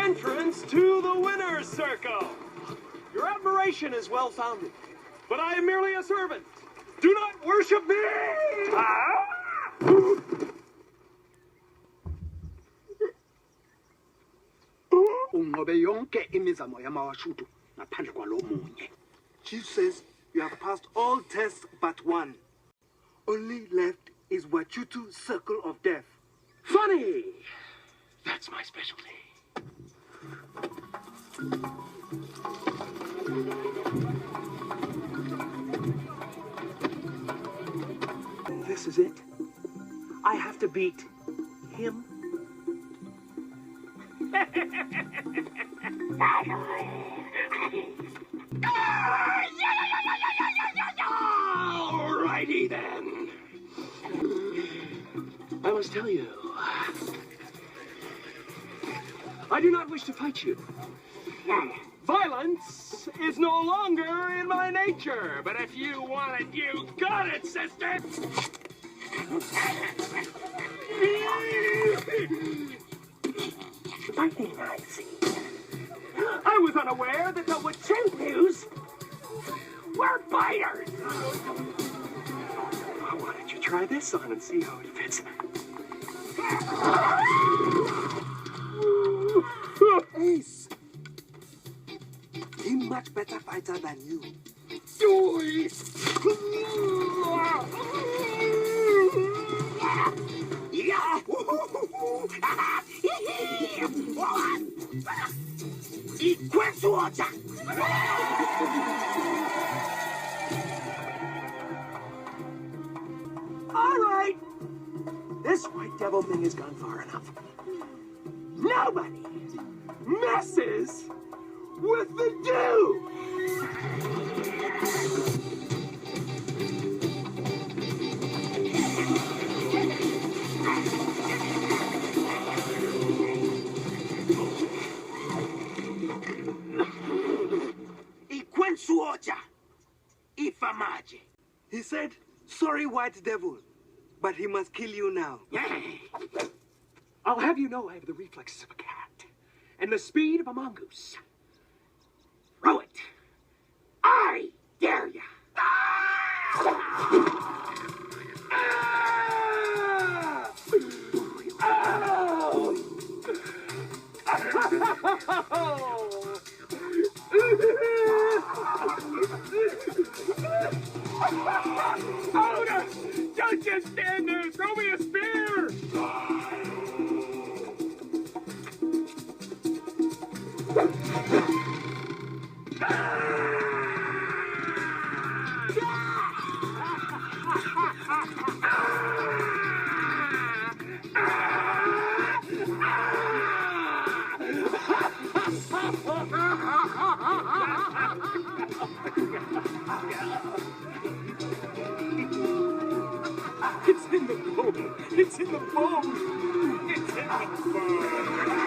entrance to the winner's circle. Your admiration is well-founded, but I am merely a servant. Do not worship me! Chief says you have passed all tests but one. Only left is Wachutu Circle of Death. Funny! That's my specialty. This is it. I have to beat him. Alrighty then. I must tell you, I do not wish to fight you. Violence is no longer in my nature, but if you want it, you got it, sister! Fighting, I see. I was unaware that the Wachentus were biters! Why don't you try this on and see how it fits? Ace! He's much better fighter than you. All right. This white devil thing has gone far enough. Nobody messes with the dew. He said, sorry, white devil, but he must kill you now. I'll have you know I have the reflexes of a cat and the speed of a mongoose. Row it. I dare ya. Oda! Don't just stand there! Throw me a spear! It's in the bone! It's in the bone! It's in the bone!